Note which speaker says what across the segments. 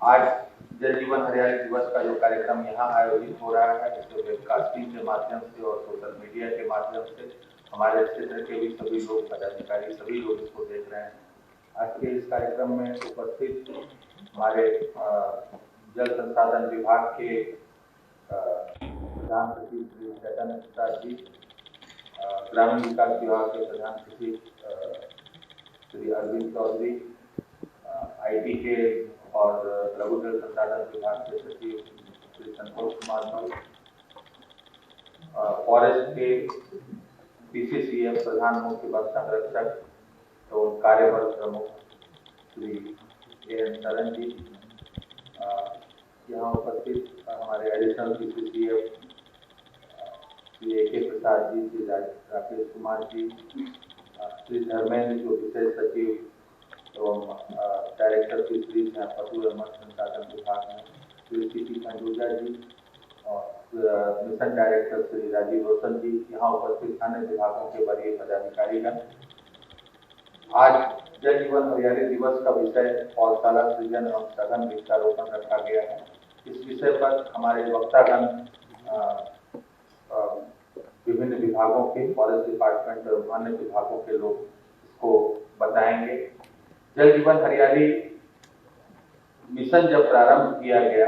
Speaker 1: आज जल जीवन हरियाली दिवस का जो कार्यक्रम यहाँ आयोजित हो रहा है, जो वेबकास्टिंग के माध्यम से और सोशल मीडिया के माध्यम से हमारे क्षेत्र के भी सभी लोग, पदाधिकारी, सभी लोग इसको देख रहे हैं। आज के इस कार्यक्रम में उपस्थित हमारे जल संसाधन विभाग के प्रधान सचिव श्री चैतन्य प्रसाद जी, ग्रामीण विकास विभाग के प्रधान सचिव श्री अरविंद चौधरी, IT के और लघु जल संसाधन विभाग के सचिव श्री संतोष कुमार मल, फॉरेस्ट के PCCF प्रधान मुख्य वन संरक्षक तो कार्यवर्ग प्रमुख श्री AN सरन जी, यहाँ उपस्थित हमारे additional PCCF Shri AK Prasad ji, Shri Rakesh Kumar ji, Shri Dharmendra जो विशेष सचिव एवं डायरेक्टर श्री पशु एवं मत्स्य संसाधन विभाग में, श्री CP खंडूजा जी और मिशन डायरेक्टर श्री राजीव रोशन जी, यहाँ उपस्थित अन्य विभागों के वरीय पदाधिकारीगण। आज जल जीवन हरियाली दिवस का विषय पौधशाला सृजन एवं सघन वृक्षारोपण रखा गया है। इस विषय पर हमारे वक्तागण विभिन्न विभागों के, फॉरेस्ट डिपार्टमेंट और अन्य विभागों के लोग इसको बताएंगे। जल जीवन हरियाली मिशन जब प्रारंभ किया गया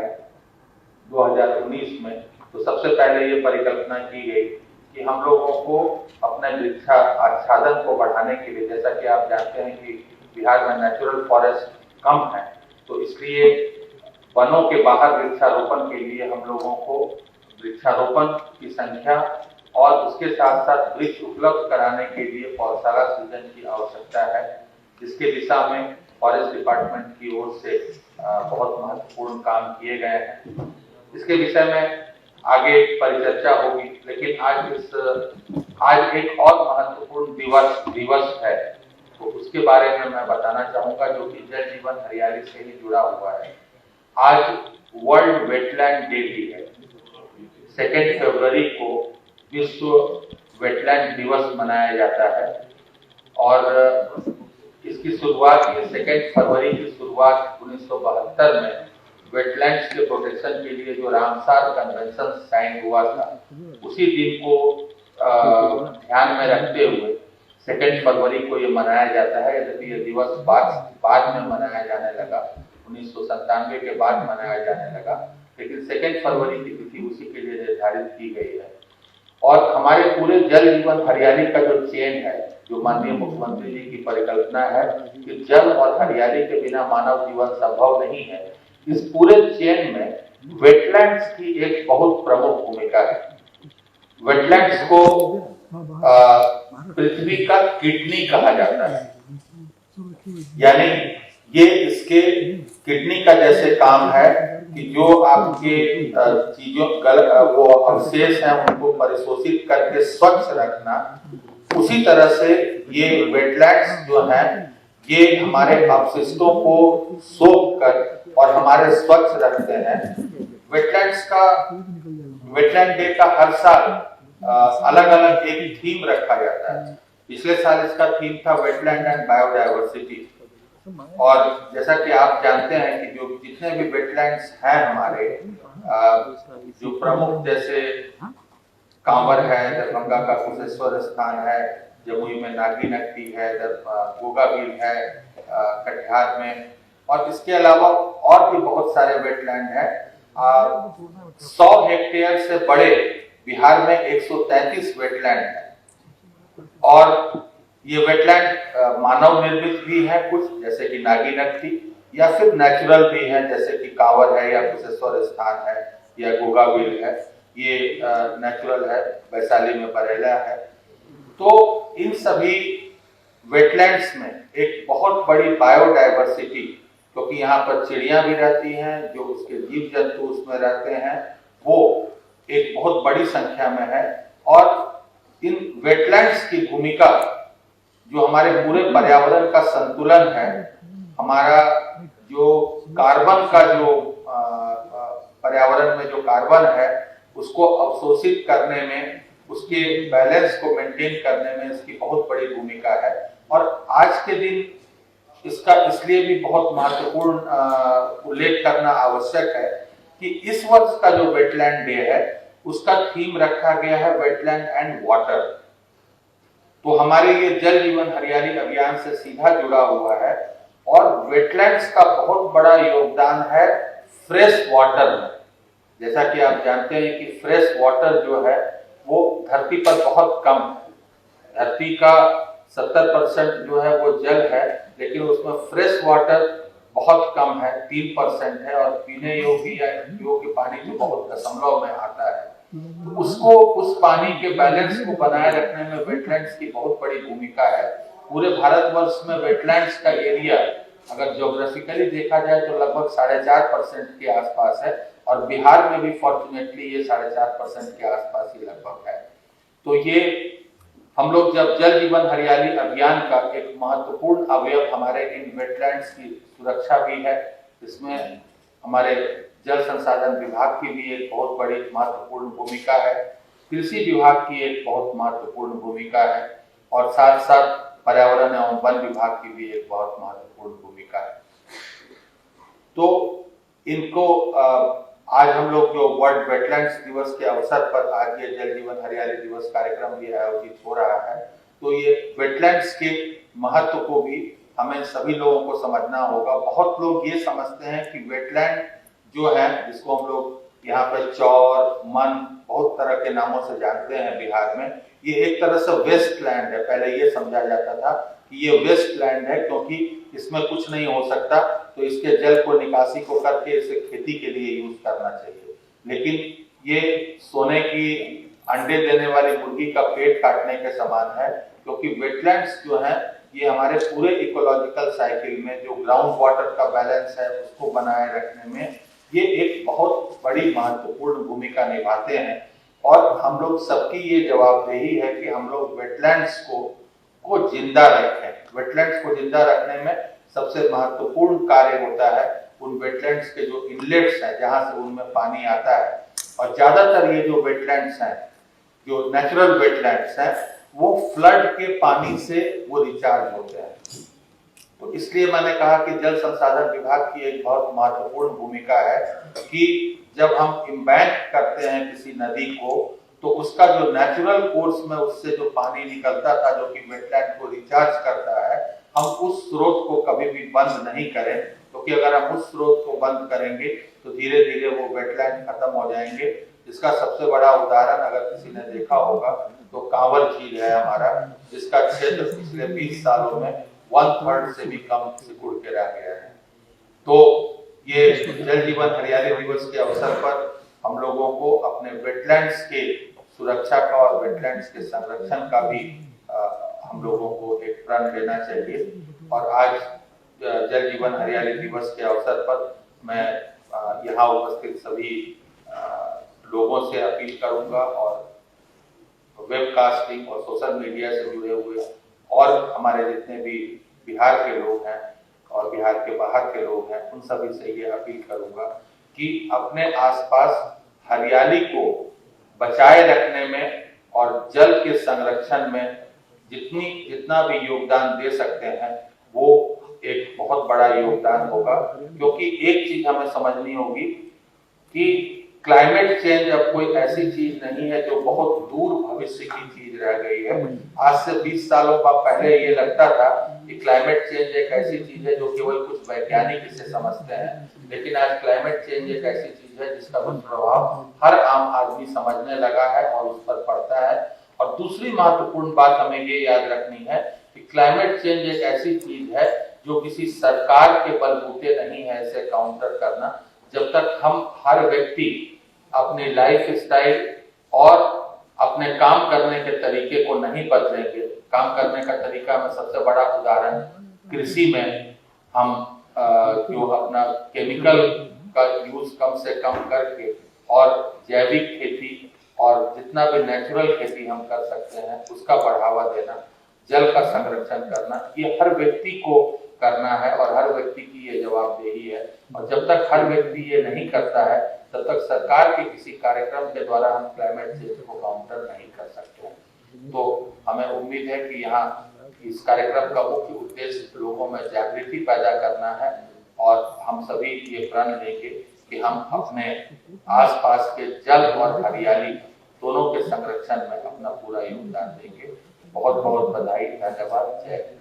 Speaker 1: 2019 में, तो सबसे पहले ये परिकल्पना की गई कि हम लोगों को अपने वृक्षाच्छादन को बढ़ाने के लिए, जैसा कि आप जानते हैं कि बिहार में नेचुरल फॉरेस्ट कम है, तो इसलिए वनों के बाहर वृक्षारोपण के लिए हम लोगों को वृक्षारोपण की संख्या और उसके साथ साथ वृक्ष उपलब्ध कराने के लिए पौधशाला सृजन की आवश्यकता है, जिसके दिशा में फॉरेस्ट डिपार्टमेंट की ओर से बहुत महत्वपूर्ण काम किए गए हैं। इसके विषय में आगे परिचर्चा होगी, लेकिन आज एक और महत्वपूर्ण दिवस है, तो उसके बारे में मैं बताना चाहूंगा, जो कि जल जीवन हरियाली से ही जुड़ा हुआ है। आज वर्ल्ड वेटलैंड डे भी है। 2 फरवरी को विश्व वेटलैंड दिवस मनाया जाता है और इसकी शुरुआत 2 फरवरी की शुरुआत 1972 में वेटलैंड्स के प्रोटेक्शन के लिए जो रामसार कन्वेंशन साइन हुआ था, उसी दिन को ध्यान में रखते हुए 2 फरवरी को ये मनाया जाता है। यद्यपि ये दिवस बाद में मनाया जाने लगा, 1997 के बाद मनाया जाने लगा, लेकिन 2 फरवरी की तिथि उसी के लिए निर्धारित की गई है। और हमारे पूरे जल जीवन हरियाली का जो चेन है, जो माननीय मुख्यमंत्री जी की परिकल्पना है कि जल और हरियाली के बिना मानव जीवन संभव नहीं है, इस पूरे चेन में वेटलैंड्स की एक बहुत प्रमुख भूमिका है। वेटलैंड्स को पृथ्वी का किडनी कहा जाता है, यानी ये इसके किडनी का जैसे काम है कि जो आपके चीजों वो अवशेष हैं उनको परिशोषित करके स्वच्छ रखना, उसी तरह से ये वेटलैंड्स जो हैं ये हमारे अपशिष्टों को सोख कर और हमारे स्वच्छ रखते हैं। वेटलैंड डे का हर साल अलग अलग एक थीम रखा जाता है। पिछले साल इसका थीम था वेटलैंड एंड बायोडायवर्सिटी, और जैसा कि आप जानते हैं कि जो जितने भी वेटलैंड्स हैं हमारे, जो प्रमुख जैसे कांवर है, दरभंगा का कुशेश्वर स्थान है, जमुई में नागी नकटी है, गोगाबिल है कटिहार में, और इसके अलावा और भी बहुत सारे वेटलैंड हैं। 100 हेक्टेयर से बड़े बिहार में 133 वेटलैंड है, और ये वेटलैंड मानव निर्मित भी है कुछ, जैसे कि नागी नकटी, या फिर नेचुरल भी है, जैसे कि कांवर है या कुशेश्वर स्थान है या गोगाबिल है, ये नेचुरल है, वैशाली में बरेला है। तो इन सभी वेटलैंड्स में एक बहुत बड़ी बायोडायवर्सिटी, क्योंकि यहाँ पर चिड़ियां भी रहती हैं, जो उसके जीव जंतु उसमें रहते हैं, वो एक बहुत बड़ी संख्या में है। और इन वेटलैंड्स की भूमिका जो हमारे पूरे पर्यावरण का संतुलन है, हमारा जो कार्बन का जो पर्यावरण में जो कार्बन है उसको अवशोषित करने में, उसके बैलेंस को मेंटेन करने में इसकी बहुत बड़ी भूमिका है। और आज के दिन इसका इसलिए भी बहुत महत्वपूर्ण उल्लेख करना आवश्यक है कि इस वर्ष का जो वेटलैंड डे है उसका थीम रखा गया है वेटलैंड एंड वाटर। तो हमारे ये जल जीवन हरियाली अभियान से सीधा जुड़ा हुआ है और वेटलैंड्स का बहुत बड़ा योगदान है फ्रेश वाटर में। जैसा कि आप जानते हैं कि फ्रेश वाटर जो है वो धरती पर बहुत कम है। धरती का 70% जो है वो जल है, लेकिन उसमें फ्रेश वाटर बहुत कम है, 3% है, और पीने योग्य पानी तो बहुत दशमलव में आता है। तो उसको, उस पानी के बैलेंस को बनाए रखने में वेटलैंड्स की बहुत बड़ी भूमिका है। पूरे भारतवर्ष में वेटलैंड्स का एरिया अगर ज्योग्राफिकली देखा जाए तो लगभग 4.5% के आसपास है, और बिहार में भी फॉर्चुनेटली ये 4.5% के आसपास ही लगभग है। तो ये हम लोग जब जल जीवन हरियाली अभियान का एक महत्वपूर्ण अवयव हमारे इन वेटलैंड्स की सुरक्षा भी है, इसमें हमारे जल संसाधन विभाग की भी एक बहुत बड़ी महत्वपूर्ण भूमिका है, कृषि विभाग की एक बहुत महत्वपूर्ण भूमिका है, और साथ साथ पर्यावरण एवं वन विभाग की भी एक बहुत महत्वपूर्ण भूमिका है। तो इनको आज हम लोग जो वर्ल्ड वेटलैंड्स दिवस के अवसर पर आज ये जल जीवन हरियाली दिवस कार्यक्रम भी आयोजित हो रहा है, तो ये वेटलैंड्स के महत्व को भी हमें सभी लोगों को समझना होगा। बहुत लोग ये समझते हैं कि वेटलैंड जो है, जिसको हम लोग यहाँ पे चौर, मन, बहुत तरह के नामों से जानते हैं बिहार में, ये एक तरह से वेस्ट लैंड है। पहले ये समझा जाता था कि ये वेस्ट लैंड है क्योंकि इसमें कुछ नहीं हो सकता, तो इसके जल को निकासी को करके इसे खेती के लिए यूज करना चाहिए। लेकिन ये सोने की अंडे देने वाली मुर्गी का पेट काटने के समान है, क्योंकि वेटलैंड्स जो है ये हमारे पूरे इकोलॉजिकल साइकिल में जो ग्राउंड वाटर का बैलेंस है उसको बनाए रखने में ये एक बहुत बड़ी महत्वपूर्ण भूमिका निभाते हैं। और हम लोग सबकी ये जवाबदेही है कि हम लोग वेटलैंड्स को जिंदा रखें। वेटलैंड्स को जिंदा रखने में सबसे महत्वपूर्ण कार्य होता है उन वेटलैंड्स के जो इनलेट्स हैं, जहां से उनमें पानी आता है। और ज्यादातर ये जो वेटलैंड्स हैं, जो नेचुरल वेटलैंड्स हैं, वो फ्लड के पानी से वो रिचार्ज होते हैं। तो इसलिए मैंने कहा कि जल संसाधन विभाग की एक बहुत महत्वपूर्ण भूमिका है कि जब हम इम्बैंक करते हैं किसी नदी को, तो उसका जो नेचुरल कोर्स में उससे जो पानी निकलता था, जो कि वेटलैंड को रिचार्ज करता है, हम उस स्रोत को कभी भी बंद नहीं करें, क्योंकि अगर हम उस स्रोत को बंद करेंगे तो धीरे धीरे वो वेटलैंड खत्म हो जाएंगे। इसका सबसे बड़ा उदाहरण अगर किसी ने देखा होगा तो कांवर झील है हमारा, जिसका क्षेत्र पिछले 20 सालों में 1/3 से भी कम सिकुड़ के रह गया है। तो ये जल जीवन हरियाली दिवस के अवसर पर हम लोगों को अपने वेटलैंड्स के सुरक्षा का और वेटलैंड्स के संरक्षण का भी हम लोगों को एक प्रण लेना चाहिए। और आज जल जीवन हरियाली दिवस के अवसर पर मैं यहाँ उपस्थित सभी लोगों से अपील करूंगा, और वेबकास्टिंग और सोशल मीडिया से जुड़े हुए और हमारे जितने भी बिहार के लोग हैं और बिहार के बाहर के लोग हैं, उन सभी से ये अपील करूंगा कि अपने आसपास हरियाली को बचाए रखने में और जल के संरक्षण में जितना भी योगदान दे सकते हैं वो एक बहुत बड़ा योगदान होगा। क्योंकि एक चीज हमें समझनी होगी कि क्लाइमेट चेंज अब कोई ऐसी चीज नहीं है जो बहुत दूर भविष्य की चीज रह गई है। आज से 20 सालों का पहले ये लगता था कि क्लाइमेट चेंज एक ऐसी चीज है जो केवल कुछ वैज्ञानिक इसे समझते हैं, लेकिन आज क्लाइमेट चेंज एक ऐसी चीज है जिसका दुष्प्रभाव हर आम आदमी समझने लगा है और उस पर पड़ता है। और दूसरी महत्वपूर्ण बात हमें ये याद रखनी है कि क्लाइमेट चेंज एक ऐसी चीज है जो किसी सरकार के बलबूते नहीं है इसे काउंटर करना। जब तक हम हर व्यक्ति अपने लाइफ स्टाइल और अपने काम करने के तरीके को नहीं बदलेंगे, काम करने का तरीका में सबसे बड़ा उदाहरण कृषि में हम जो अपना केमिकल का यूज कम से कम करके और जैविक खेती और जितना भी नेचुरल खेती हम कर सकते हैं उसका बढ़ावा देना, जल का संरक्षण करना, ये हर व्यक्ति को करना है और हर व्यक्ति की ये जवाबदेही है। और जब तक हर व्यक्ति ये नहीं करता है तब तक सरकार के किसी कार्यक्रम के द्वारा हम क्लाइमेट चेंज को काउंटर नहीं कर सकते हैं। तो हमें उम्मीद है कि यहाँ इस कार्यक्रम का मुख्य उद्देश्य लोगों में जागृति पैदा करना है और हम सभी ये प्रण लेंगे कि हम अपने आसपास के जल और हरियाली दोनों के संरक्षण में अपना पूरा योगदान देंगे। बहुत बहुत बधाई, धन्यवाद, जय हिंद।